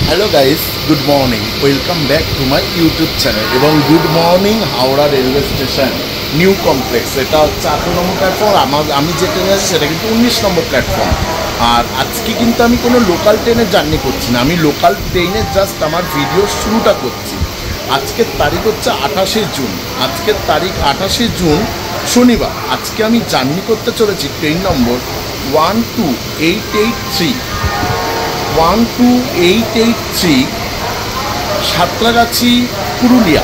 Hello guys, good morning, welcome back to my YouTube channel. এবং good morning Howrah railway station new complex. এটা হচ্ছে 18 নম্বর platform. আমি যে ট্রেনে আছি সেটা কিন্তু 19 নম্বর প্ল্যাটফর্ম। আর আজকে কিন্তু আমি কোনো লোকাল ট্রেনে জার্নি করছি না, আমি লোকাল ট্রেনে জাস্ট আমার ভিডিও শুরুটা করছি। আজকের তারিখ হচ্ছে 28শে জুন। আজকের তারিখ 28শে জুন, শনিবার। আজকে আমি জার্নি করতে চলেছি train number 12883 Santragachi Purulia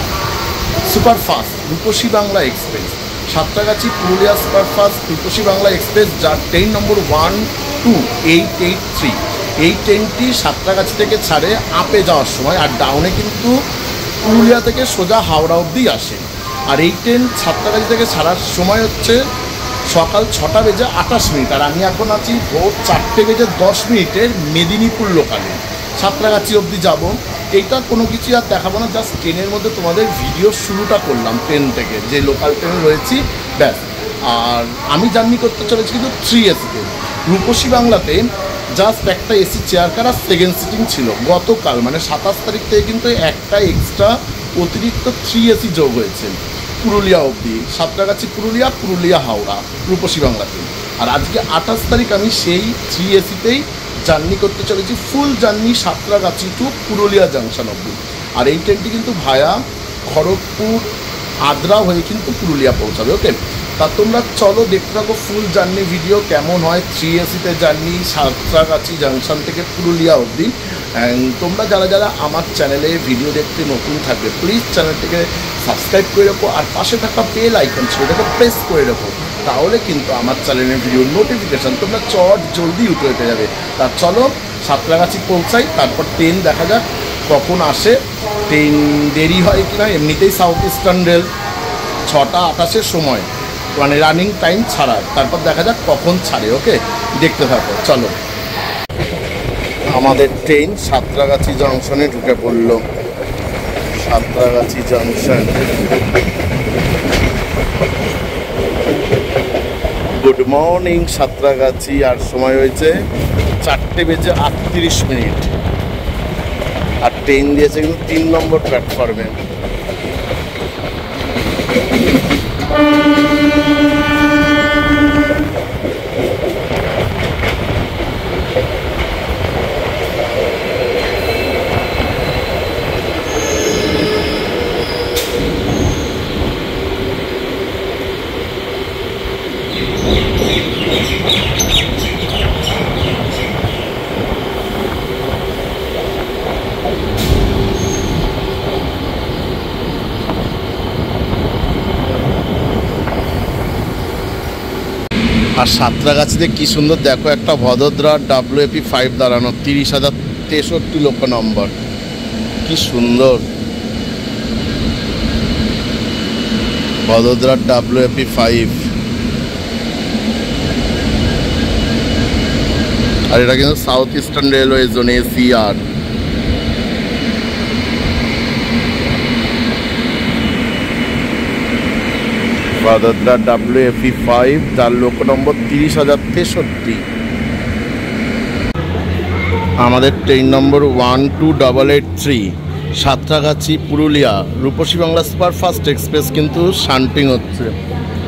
superfast Rupashi Bangla express. Santragachi Purulia superfast Rupashi Bangla express, যার ট্রেন নম্বর 12883। এই ট্রেনটি সাঁতরাগাছি থেকে ছাড়ে আপে যাওয়ার সময়, আর ডাউনে কিন্তু পুরুলিয়া থেকে সোজা হাওড়া অবধি আসে। আর এই ট্রেন সাঁতরাগাছি থেকে ছাড়ার সময় হচ্ছে সকাল 6:28। আর আমি এখন আছি ভোর 4:10 মেদিনীপুর লোকালে। সাঁতরাগাছি অবধি যাব। এইটা কোনো কিছু আর দেখাবো না, জাস্ট ট্রেনের মধ্যে তোমাদের ভিডিও শুরুটা করলাম ট্রেন থেকে, যে লোকাল ট্রেনে রয়েছি, ব্যাস। আর আমি জার্নি করতে চলেছি কিন্তু 3 এসিতে। রূপসী বাংলাতে জাস্ট একটা এসি চেয়ার কার আর সেকেন্ড সিটিং ছিল। গতকাল মানে 27 তারিখ থেকে কিন্তু একটা এক্সট্রা অতিরিক্ত 3 এসি যোগ হয়েছে পুরুলিয়া অবধি, সাঁতরাগাছি পুরুলিয়া, পুরুলিয়া হাওড়া, রূপসী বাংলাতে। আর আজকে 28 তারিখ আমি সেই 3 এসিতেই জার্নি করতে চলেছি, full journey Santragachi to Purulia junction অবধি। আর এই ট্রেনটি কিন্তু ভায়া খড়গপুর আদ্রা হয়ে কিন্তু পুরুলিয়া পৌঁছাবে। ওকে, তা তোমরা চলো দেখতে থাকো ফুল জার্নি ভিডিও কেমন হয় 3 এসিতে জার্নি সাঁতরাগাছি জাংশন থেকে পুরুলিয়া অবধি। তোমরা যারা যারা আমার চ্যানেলে ভিডিও দেখতে নতুন থাকবে, প্লিজ চ্যানেলটিকে সাবস্ক্রাইব করে রাখো, আর পাশে থাকা বেল আইকন সেটাকে প্রেস করে রাখো, তাহলে কিন্তু আমার চ্যানেলের ভিডিওর নোটিফিকেশান তোমরা জলদি উঠে উঠে যাবে। তা চলো সাঁতরাগাছি পৌঁছাই, তারপর ট্রেন দেখা যাক কখন আসে, ট্রেন দেরি হয় কিনা। এমনিতেই সাউথ ইস্টার্ন রেল 6:28 সময় মানে রানিং টাইম ছাড়ার, তারপর দেখা যাক কখন ছাড়ে। ওকে, দেখতে থাকো, চলো। আমাদের ট্রেন সাঁতরাগাছি জংশনে ঢুকে পড়ল। Santragachi junction. Good morning Santragachi. আর সময় হয়েছে 4:38। আর ট্রেন দিয়েছে কিন্তু 3 নম্বর প্ল্যাটফর্মে। আর সাঁতরাগাছিতে কী সুন্দর দেখো, একটা ভদোদরা WAP5 দাঁড়ানো, 30,063 লোক নম্বর, কি সুন্দর ভদোদরা WAP5। আর এটা কিন্তু south eastern railway zone ACR। Vadodara WAP5, যার লোক নম্বর 30,063। আমাদের ট্রেন নম্বর 12883 সাঁতরাগাছি পুরুলিয়া রূপসী বাংলা সুপারফাস্ট এক্সপ্রেস কিন্তু শান্টিং হচ্ছে।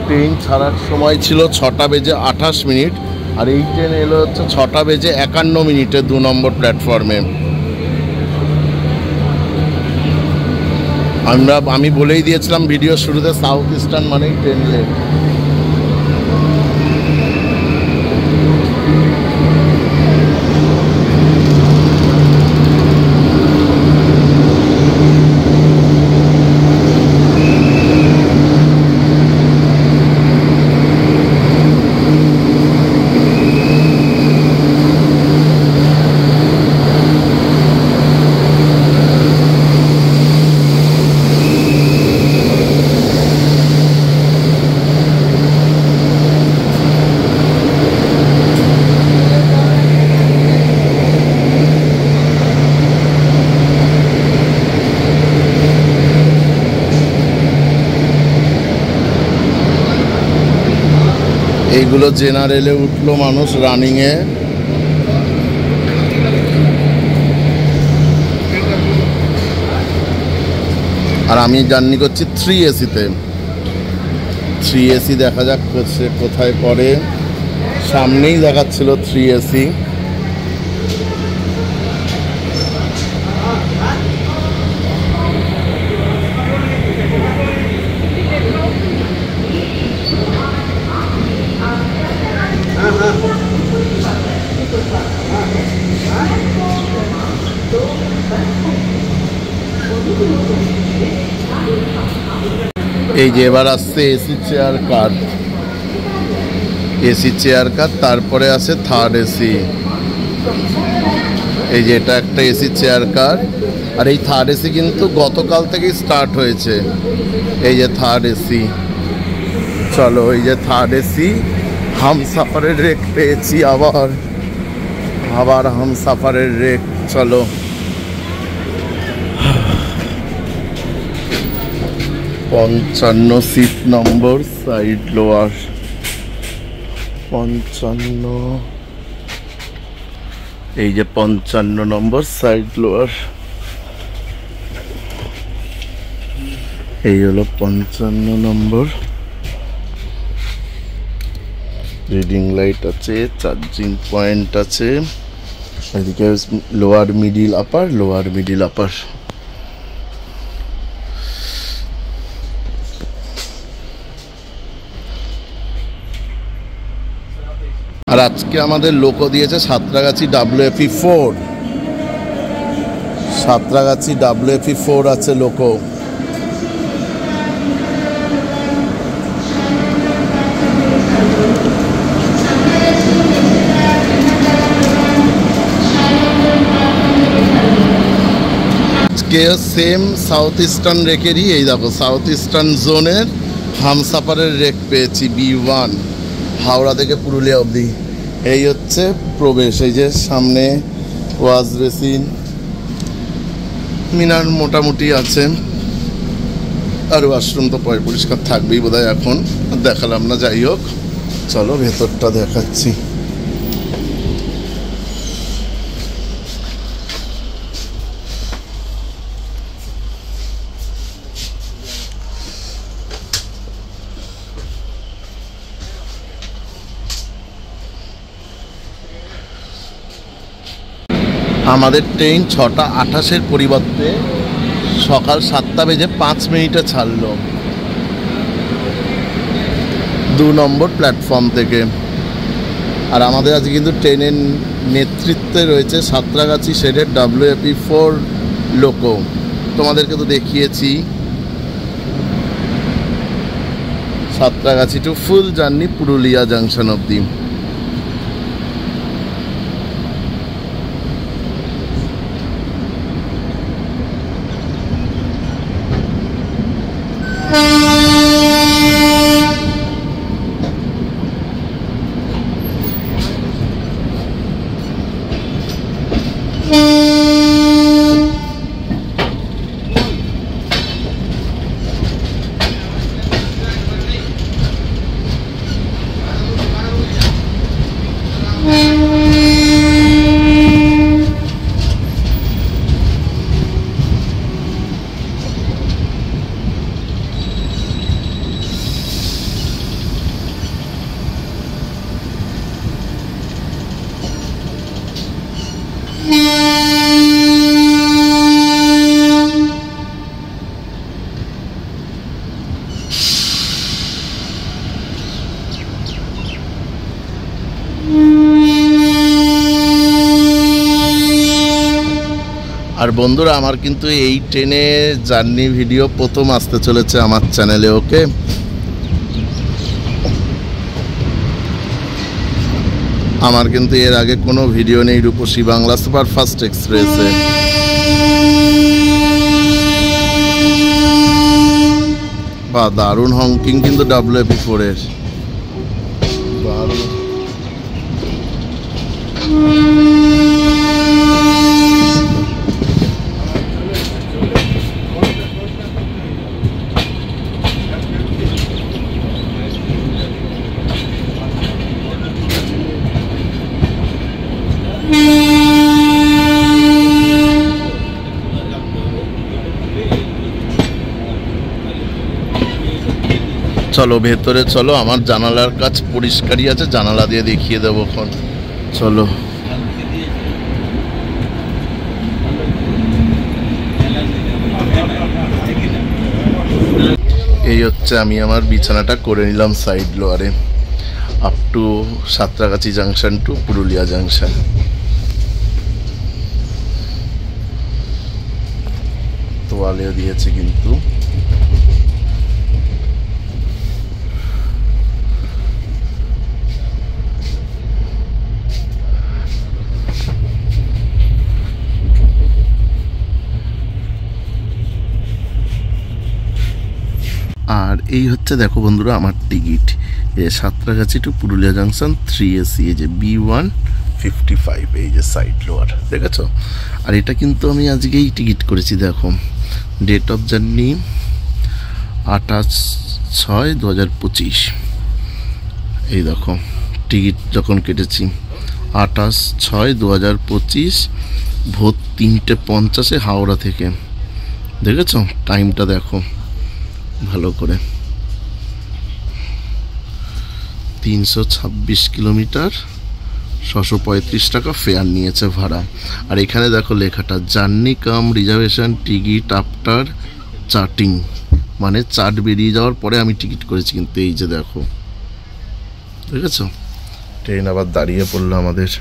ট্রেন ছাড়ার সময় ছিল 6:28, আর এই ট্রেন এলো হচ্ছে 6:51 2 নম্বর প্ল্যাটফর্মে। আমি বলেই দিয়েছিলাম ভিডিও শুরুতে, সাউথ ইস্টার্ন মানেই ট্রেন লেট। এইগুলো জেনারেলে উঠলো মানুষ রানিংয়ে। আর আমি জার্নি করছি 3 এসিতে। 3 এসি দেখা যাক কোথায় পড়ে। সামনেই দেখাচ্ছিল 3 এসি। এই যে এবার আসছে AC chair car, AC chair car, তারপরে আছে থার্ড এসি। এই যে এটা একটা এসি চেয়ার কার, আর এই থার্ড এসি কিন্তু গতকাল থেকেই স্টার্ট হয়েছে। এই যে থার্ড এসি, চলো এই যে থার্ড এসি। হামসাফারের রেক পেয়েছি, আবার হামসাফারের রেক। চলো 55 সিট নম্বর, সাইড লোয়ার 55। এই যে 55 নম্বর সাইড লোয়ার, এই হলো 55 নম্বর। রিডিং লাইট আছে, চার্জিং পয়েন্ট আছে। এদিকে lower middle upper, lower middle upper. আর আজকে আমাদের লোকো দিয়েছে সাঁতরাগাছি WFE4। সাঁতরাগাছি WFE4 আছে লোকো। আজকে সেম সাউথ ইস্টার্ন রেকেরই, এই দেখো সাউথ ইস্টার্ন জোনের হামসাফারের রেক পেয়েছি B1, হাওড়া থেকে পুরুলিয়া অবধি। এই হচ্ছে প্রবেশ, এই যে সামনে ওয়াজ বেসিন, মিনার মোটামুটি আছে। আর ওয়াশরুম তো পরিষ্কার থাকবেই বোধহয়, এখন দেখালাম না। যাই হোক, চলো ভেতরটা দেখাচ্ছি। আমাদের ট্রেন 6:28 পরিবর্তে সকাল 7:05 ছাড়লো 2 নম্বর প্ল্যাটফর্ম থেকে। আর আমাদের আজকে কিন্তু ট্রেনের নেতৃত্বে রয়েছে সাঁতরাগাছি শেডের WFE4 লোকো। তোমাদেরকে তো দেখিয়েছি। সাঁতরাগাছি টু ফুল জার্নি পুরুলিয়া জাংশন অবধি। আর বন্ধুরা, আমার কিন্তু এই ট্রেনে জার্নি ভিডিও প্রথম আসতে চলেছে আমার চ্যানেলে। ওকে, আমার কিন্তু এর আগে কোনো ভিডিও নেই রূপসী বাংলা সুপারফাস্ট এক্সপ্রেসে। বা দারুণ হংকিং কিন্তু WFE4 এর, দারুণ। চলো ভেতরে চলো, আমার জানালার কাজ পরিষ্কারই আছে, জানালা দিয়ে দেখিয়ে দেবো এখন। চলো এই হচ্ছে আমি আমার বিছানাটা করে নিলাম সাইড লোয়ারে, up to Santragachi junction to Purulia junction. তোয়ালেও দিয়েছে কিন্তু। আর এই হচ্ছে দেখো বন্ধুরা আমার ticket, Santragachi to Purulia junction 3AC, এই যে B155, এই যে সাইড লোয়ার দেখেছো। আর এটা কিন্তু আমি আজকেই টিকিট করেছি, দেখো ডেট অফ জার্নি 28/6/2025। এই দেখো টিকিট যখন কেটেছি 28/6/2025, ভোর 3:50 হাওড়া থেকে। দেখেছো টাইমটা দেখো ভালো করে, 326 কিলোমিটার, 635 টাকা ফেয়ার নিয়েছে ভাড়া। আর এখানে দেখো লেখাটা জার্নি কাম রিজার্ভেশন টিকিট আফটার চার্টিং, মানে চার্ট বেরিয়ে যাওয়ার পরে আমি টিকিট করেছি কিন্তু। এই যে দেখো দেখেছো, ট্রেন আবার দাঁড়িয়ে পড়লো আমাদের।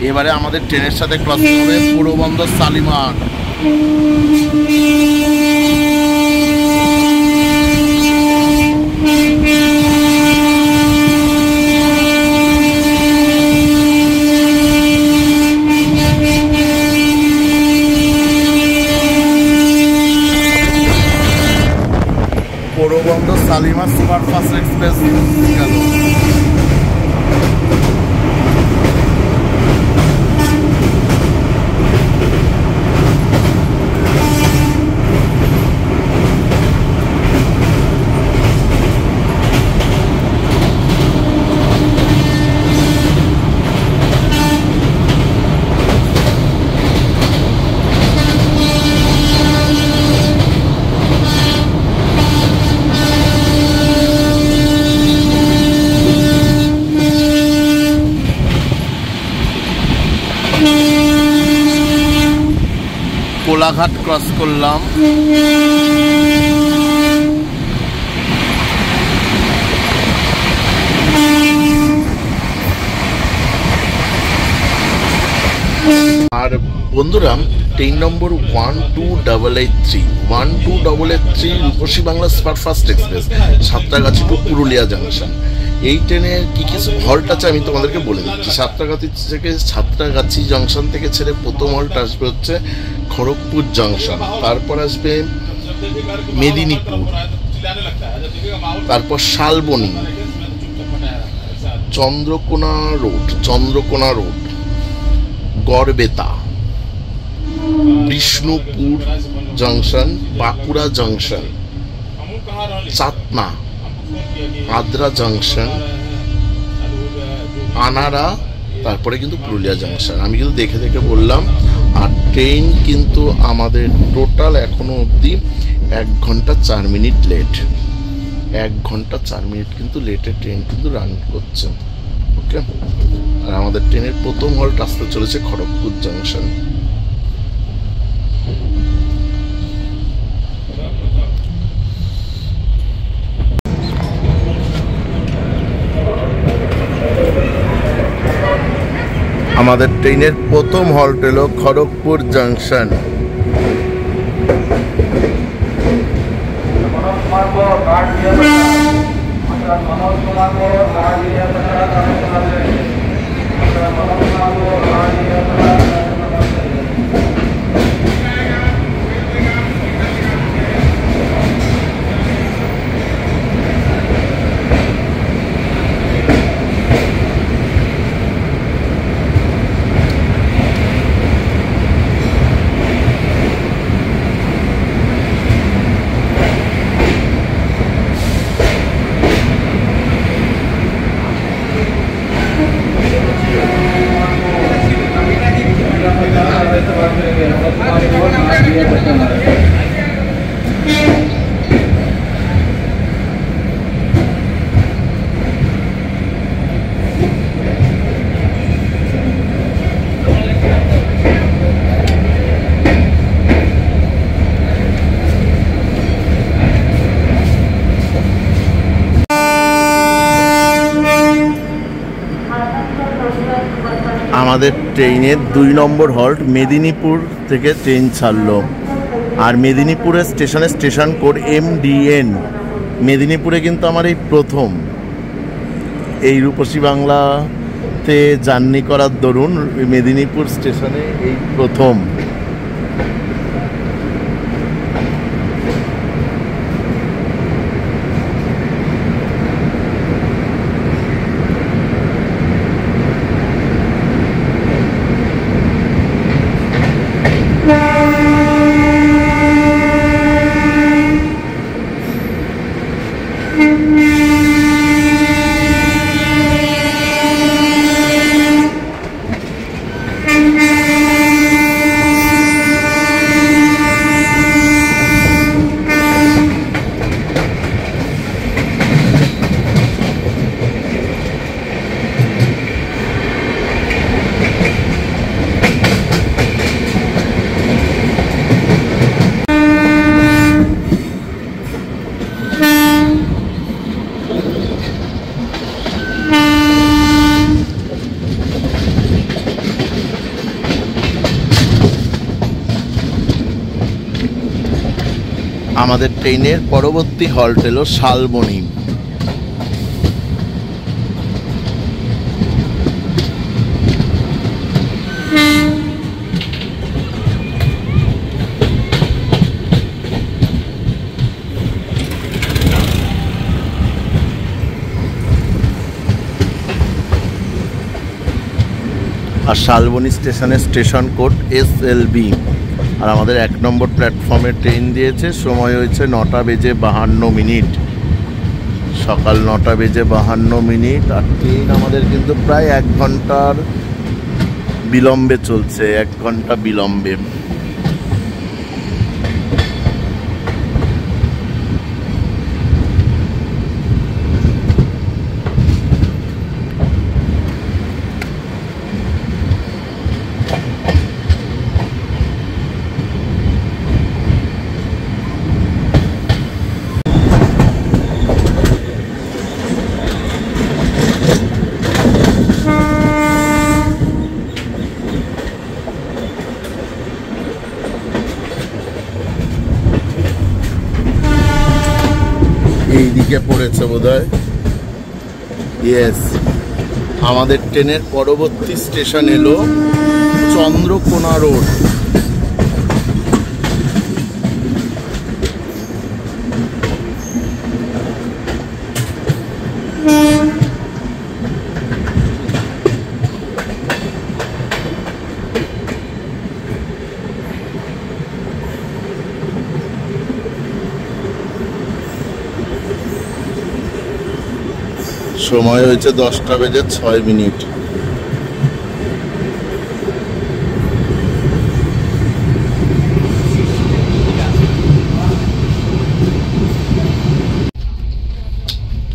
এবারে আমাদের ট্রেনের সাথে ক্রসিং হবে পোরবন্দর শালিমার। পোরবন্দর শালিমার সুপারফাস্ট এক্সপ্রেস গেল। কোলাঘাট ক্রস করলাম। আর বন্ধুরা train number 12883 Rupashi Bangla superfast express Santragachi to Purulia junction. এই ট্রেনের কি কি হল্ট আছে আমি তোমাদেরকে বলে দিচ্ছি। সাঁতরাগাছি জংশন থেকে ছেড়ে প্রথম হল্ট আসবে হচ্ছে খড়গপুর জংশন, তারপর আসবে মেদিনীপুর, তারপর Salboni, Chandrakona road, Garhbeta, Bishnupur junction, Bankura junction, Chatna, Adra junction, Anara, তারপরে কিন্তু পুরুলিয়া জংশন। আমি কিন্তু দেখে দেখে বললাম। আর ট্রেন কিন্তু আমাদের টোটাল এখনো অবধি 1 ঘন্টা 4 মিনিট লেট। 1 ঘন্টা 4 মিনিট কিন্তু লেটে ট্রেন কিন্তু রান করছে। ওকে, আর আমাদের ট্রেনের প্রথম হল্ট আসতে চলেছে খড়গপুর জংশন। আমাদের ট্রেনের প্রথম হল্ট এলো খড়গপুর জংশন। আমাদের ট্রেনের 2 নম্বর হল্ট মেদিনীপুর থেকে ট্রেন ছাড়লো। আর মেদিনীপুরের স্টেশনে স্টেশন কোড MDN। মেদিনীপুরে কিন্তু আমার এই প্রথম এই রূপসী বাংলাতে জার্নি করার দরুন মেদিনীপুর স্টেশনে এই প্রথম। আমাদের ট্রেনের পরবর্তী হল্ট এলো শালবনী। আর শালবনী স্টেশনের স্টেশন কোড SLB। আর আমাদের 1 নম্বর প্ল্যাটফর্মে ট্রেন দিয়েছে। সময় হয়েছে 9:52। সকাল 9:52। আর ট্রেন আমাদের কিন্তু প্রায় 1 ঘন্টার বিলম্বে চলছে, 1 ঘন্টা বিলম্বে। এইদিকে পড়েছে বোধহয়। ইয়েস, আমাদের ট্রেনের পরবর্তী স্টেশন এলো চন্দ্রকোনা রোড। সময় হয়েছে 10:06।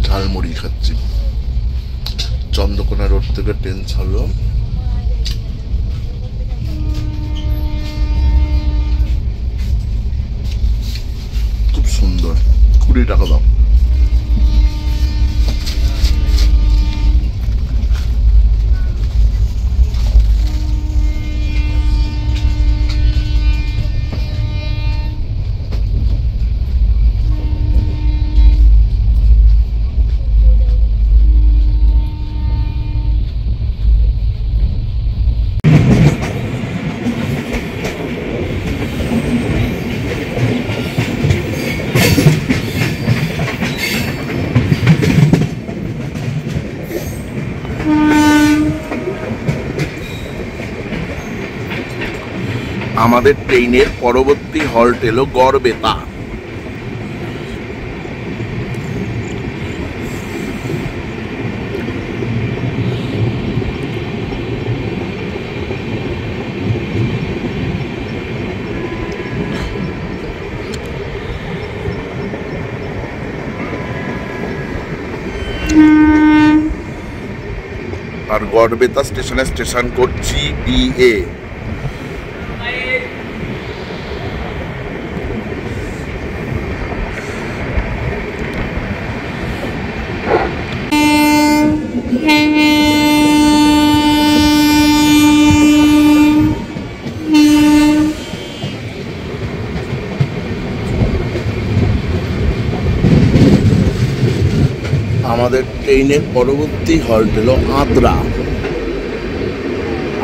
ঝালমুড়ি খাচ্ছি। চন্দ্রকোনা রোড থেকে ট্রেন ছাড়লো। খুব সুন্দর, 20 টাকা দাম। আমাদের ট্রেনের পরবর্তী হল্ট এলো গড়বেতা। আর গড়বেতা স্টেশনে স্টেশন করছি BA। আমাদের ট্রেনের পরবর্তী হল্ট হলো আদ্রা।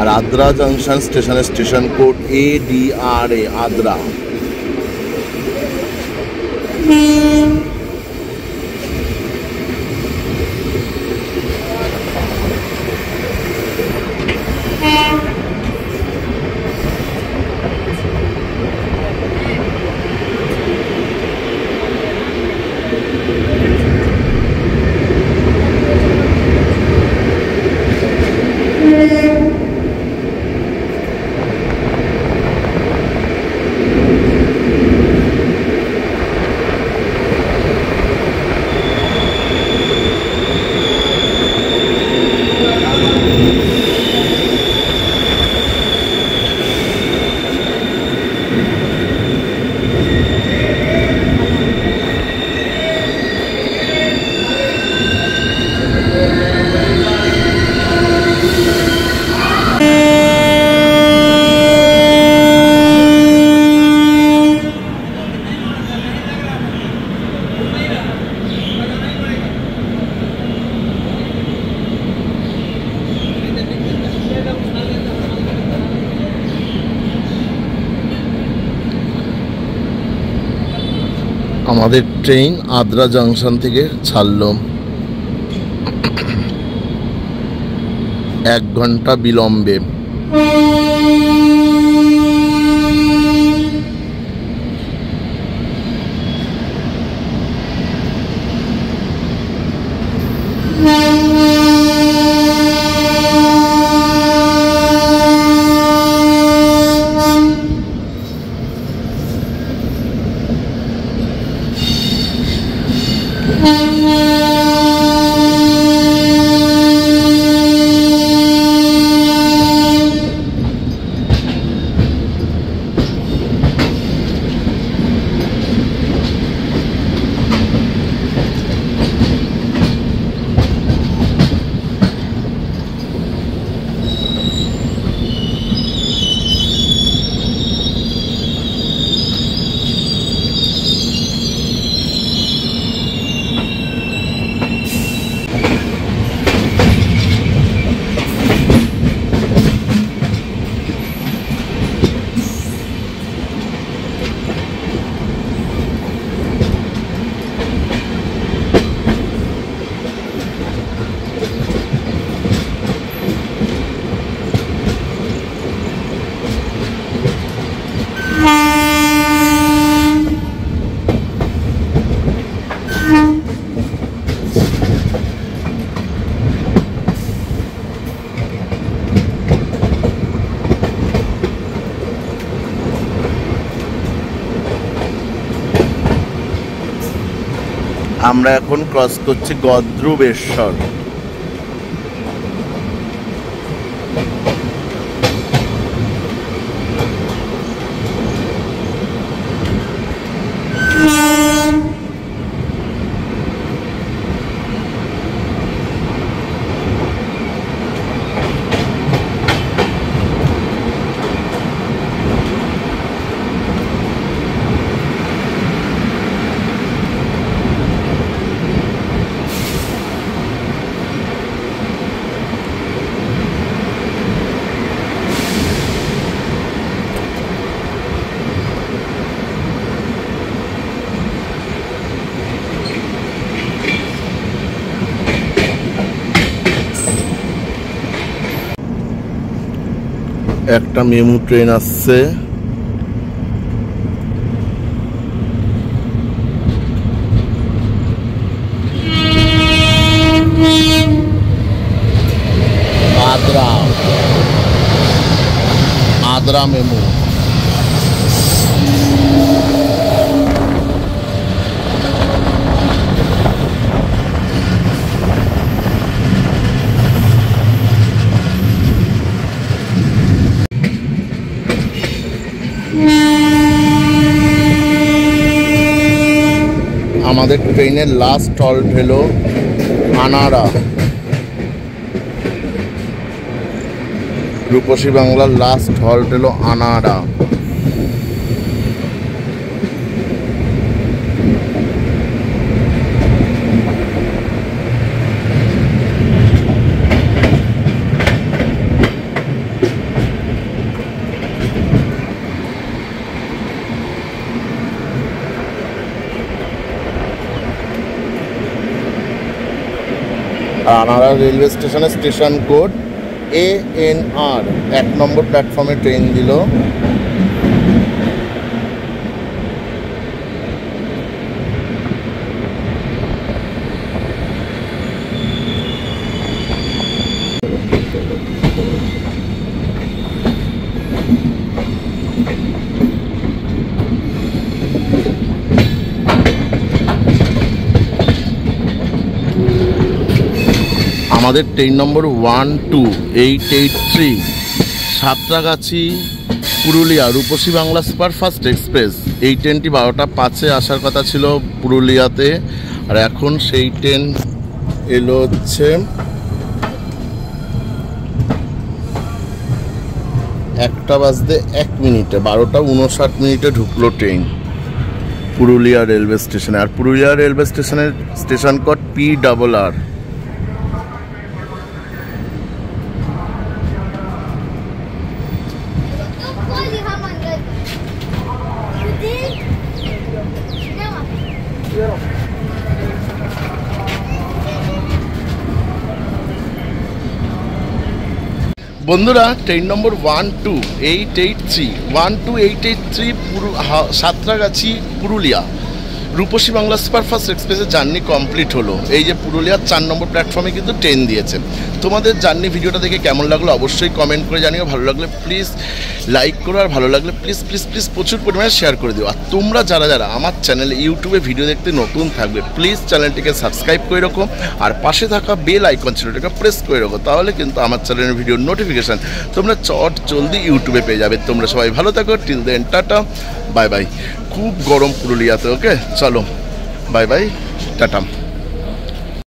আর আদ্রা জংশন স্টেশনের স্টেশন কোড ADRA, আদ্রা। আমাদের ট্রেন আদ্রা জংশন থেকে ছাড়লো 1 ঘন্টা বিলম্বে। আমরা এখন ক্রস করছি গদ্রুবেশ্বর। একটা মেমু ট্রেন আসছে। আদ্রা মেমু। আমাদের ট্রেনের লাস্ট হল্ট হলো আনাড়া। রূপসী বাংলার লাস্ট হল্ট হলো আনাড়া। আনাড়া রেলওয়ে স্টেশনের স্টেশন কোড ANR। 1 নম্বর প্ল্যাটফর্মে ট্রেন দিল। আমাদের ট্রেন নম্বর 12883 সাঁতরাগাছি পুরুলিয়া রূপসী বাংলা সুপারফাস্ট এক্সপ্রেস। এই ট্রেনটি 12টা 5-এ আসার কথা ছিল পুরুলিয়াতে, আর এখন সেই ট্রেন এলো হচ্ছে 1:01 12:59 ঢুকলো ট্রেন পুরুলিয়া রেলওয়ে স্টেশনে। আর পুরুলিয়া রেলওয়ে স্টেশনের স্টেশন কোড PRR। বন্ধুরা, ট্রেন নম্বর 12883 সাঁতরাগাছি পুরুলিয়া রূপসী বাংলা সুপারফাস্ট এক্সপ্রেসের জার্নি কমপ্লিট হলো। এই যে পুরুলিয়ার 4 নম্বর প্ল্যাটফর্মে কিন্তু ট্রেন দিয়েছে। তোমাদের জার্নি ভিডিওটা দেখে কেমন লাগলো অবশ্যই কমেন্ট করে জানিও। ভালো লাগলে প্লিজ লাইক করো, আর ভালো লাগলে প্লিজ প্লিজ প্লিজ প্রচুর পরিমাণে শেয়ার করে দিও। আর তোমরা যারা যারা আমার চ্যানেলে ইউটিউবে ভিডিও দেখতে নতুন থাকবে, প্লিজ চ্যানেলটিকে সাবস্ক্রাইব করে রাখো, আর পাশে থাকা বেল আইকন চিহ্নটাকে প্রেস করে রাখো। তাহলে কিন্তু আমার চ্যানেলের ভিডিওর নোটিফিকেশান তোমরা জলদি ইউটিউবে পেয়ে যাবে। তোমরা সবাই ভালো থাকো। Till then tata, bye bye. খুব গরম পুরুলিয়াতে। ওকে, চলো বাই বাই, টাটা।